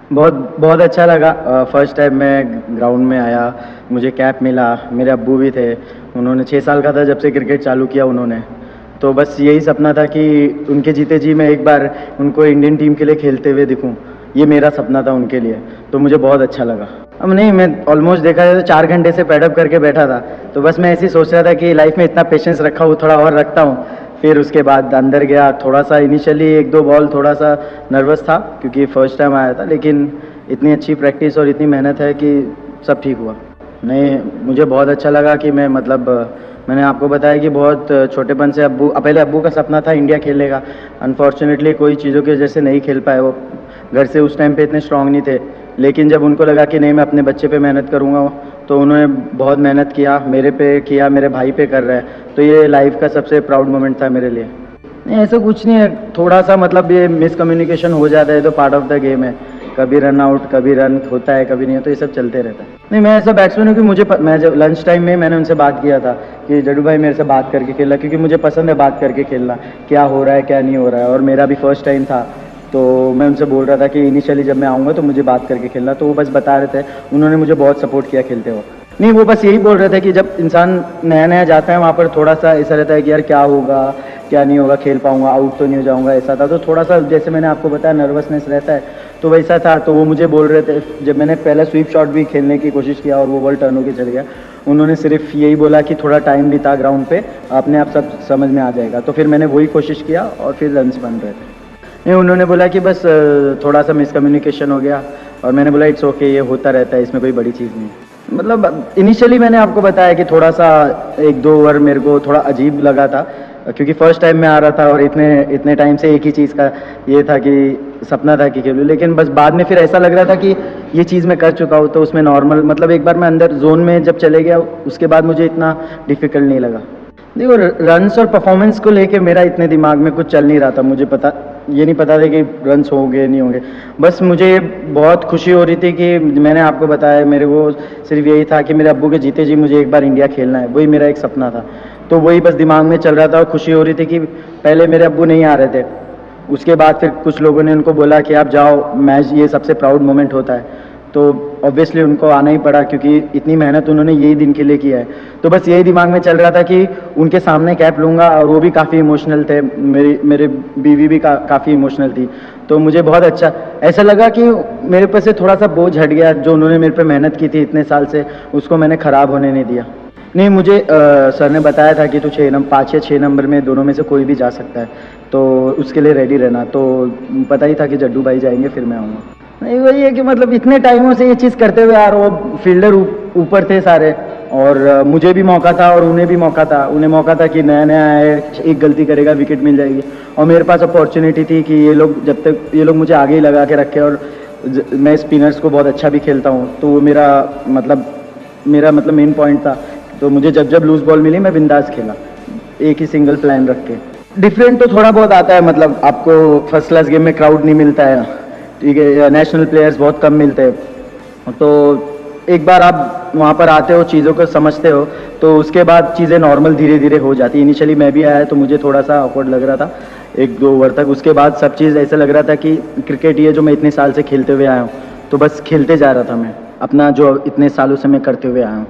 बहुत बहुत अच्छा लगा। फर्स्ट टाइम मैं ग्राउंड में आया, मुझे कैप मिला। मेरे अब्बू भी थे, उन्होंने 6 साल का था जब से क्रिकेट चालू किया उन्होंने। तो बस यही सपना था कि उनके जीते जी मैं एक बार उनको इंडियन टीम के लिए खेलते हुए दिखूं। ये मेरा सपना था उनके लिए, तो मुझे बहुत अच्छा लगा। अब नहीं, मैं ऑलमोस्ट देखा जाए तो 4 घंटे से पैडअप करके बैठा था। तो बस मैं ऐसे ही सोच रहा था कि लाइफ में इतना पेशेंस रखा हूँ, थोड़ा और रखता हूँ। फिर उसके बाद अंदर गया, थोड़ा सा इनिशियली 1-2 बॉल थोड़ा सा नर्वस था क्योंकि फर्स्ट टाइम आया था, लेकिन इतनी अच्छी प्रैक्टिस और इतनी मेहनत है कि सब ठीक हुआ। नहीं, मुझे बहुत अच्छा लगा कि मैं मतलब मैंने आपको बताया कि बहुत छोटेपन से पहले अब्बू का सपना था इंडिया खेलने का। अनफॉर्चुनेटली कोई चीज़ों की वजह से नहीं खेल पाए वो। घर से उस टाइम पे इतने स्ट्रांग नहीं थे, लेकिन जब उनको लगा कि नहीं मैं अपने बच्चे पे मेहनत करूँगा, तो उन्होंने बहुत मेहनत किया, मेरे पे किया, मेरे भाई पे कर रहे हैं। तो ये लाइफ का सबसे प्राउड मोमेंट था मेरे लिए। नहीं, ऐसा कुछ नहीं है, थोड़ा सा मतलब ये मिसकम्युनिकेशन हो जाता है, तो पार्ट ऑफ द गेम है। कभी रन आउट, कभी रन होता है, कभी नहीं, तो ये सब चलते रहता है। नहीं, मैं ऐसा बैट्समैन हूँ कि मैं जब लंच टाइम में मैंने उनसे बात किया था कि जड्डू भाई मेरे से बात करके खेलना, क्योंकि मुझे पसंद है बात करके खेलना, क्या हो रहा है क्या नहीं हो रहा है। और मेरा भी फर्स्ट टाइम था, तो मैं उनसे बोल रहा था कि इनिशियली जब मैं आऊँगा तो मुझे बात करके खेलना। तो वो बस बता रहे थे, उन्होंने मुझे बहुत सपोर्ट किया खेलते वक्त। नहीं, वो बस यही बोल रहे थे कि जब इंसान नया नया जाता है वहाँ पर थोड़ा सा ऐसा रहता है कि यार क्या होगा क्या नहीं होगा, खेल पाऊंगा, आउट तो नहीं हो जाऊंगा, ऐसा था। तो थोड़ा सा जैसे मैंने आपको बताया नर्वसनेस रहता है, तो वैसा था। तो वो मुझे बोल रहे थे, जब मैंने पहला स्वीप शॉट भी खेलने की कोशिश किया और वो बॉल टर्न होकर चल गया, उन्होंने सिर्फ यही बोला कि थोड़ा टाइम बिता ग्राउंड पे, अपने आप सब समझ में आ जाएगा। तो फिर मैंने वही कोशिश किया और फिर रन्स बन रहे थे। नहीं, उन्होंने बोला कि बस थोड़ा सा मिसकम्युनिकेशन हो गया, और मैंने बोला इट्स ओके, ये होता रहता है, इसमें कोई बड़ी चीज़ नहीं। मतलब इनिशियली मैंने आपको बताया कि थोड़ा सा 1-2 ओवर मेरे को थोड़ा अजीब लगा था, क्योंकि फर्स्ट टाइम मैं आ रहा था और इतने इतने टाइम से एक ही चीज़ का ये था कि सपना था कि खेलूँ। लेकिन बस बाद में फिर ऐसा लग रहा था कि ये चीज़ मैं कर चुका हूँ, तो उसमें नॉर्मल मतलब एक बार मैं अंदर जोन में जब चले गया, उसके बाद मुझे इतना डिफिकल्ट नहीं लगा। देखो, रन्स और परफॉर्मेंस को लेके मेरा इतने दिमाग में कुछ चल नहीं रहा था। मुझे ये नहीं पता था कि रन्स होंगे नहीं होंगे। बस मुझे बहुत खुशी हो रही थी कि मैंने आपको बताया, मेरे को सिर्फ यही था कि मेरे अब्बू के जीते जी मुझे एक बार इंडिया खेलना है, वही मेरा एक सपना था। तो वही बस दिमाग में चल रहा था, और खुशी हो रही थी कि पहले मेरे अब्बू नहीं आ रहे थे, उसके बाद फिर कुछ लोगों ने उनको बोला कि आप जाओ मैच, ये सबसे प्राउड मोमेंट होता है। तो ऑब्वियसली उनको आना ही पड़ा, क्योंकि इतनी मेहनत उन्होंने यही दिन के लिए किया है। तो बस यही दिमाग में चल रहा था कि उनके सामने कैप लूँगा, और वो भी काफ़ी इमोशनल थे, मेरे बीवी भी काफ़ी इमोशनल थी। तो मुझे बहुत अच्छा ऐसा लगा कि मेरे पे से थोड़ा सा बोझ हट गया, जो उन्होंने मेरे पे मेहनत की थी इतने साल से, उसको मैंने ख़राब होने नहीं दिया। नहीं, मुझे सर ने बताया था कि तू 5 या 6 नंबर में दोनों में से कोई भी जा सकता है, तो उसके लिए रेडी रहना। तो पता ही था कि जड्डू भाई जाएंगे, फिर मैं आऊँगा। नहीं, वही है कि मतलब इतने टाइमों से ये चीज़ करते हुए यार, वो फील्डर ऊपर थे सारे, और मुझे भी मौका था और उन्हें भी मौका था। उन्हें मौका था कि नया नया है, एक गलती करेगा विकेट मिल जाएगी, और मेरे पास अपॉर्चुनिटी थी कि ये लोग जब तक ये लोग मुझे आगे ही लगा के रखे, और मैं स्पिनर्स को बहुत अच्छा भी खेलता हूँ, तो वो मेरा मतलब मेन पॉइंट था। तो मुझे जब जब लूज बॉल मिली मैं बिंदास खेला, एक ही सिंगल प्लान रख के। डिफरेंट तो थोड़ा बहुत आता है, मतलब आपको फर्स्ट क्लास गेम में क्राउड नहीं मिलता है, ठीक है, नेशनल प्लेयर्स बहुत कम मिलते हैं। तो एक बार आप वहाँ पर आते हो, चीज़ों को समझते हो, तो उसके बाद चीज़ें नॉर्मल धीरे धीरे हो जाती है। इनिशियली मैं भी आया तो मुझे थोड़ा सा ऑकवर्ड लग रहा था 1-2 ओवर तक, उसके बाद सब चीज़ ऐसा लग रहा था कि क्रिकेट ये जो मैं इतने साल से खेलते हुए आया हूँ, तो बस खेलते जा रहा था मैं, अपना जो इतने सालों से मैं करते हुए आया हूँ।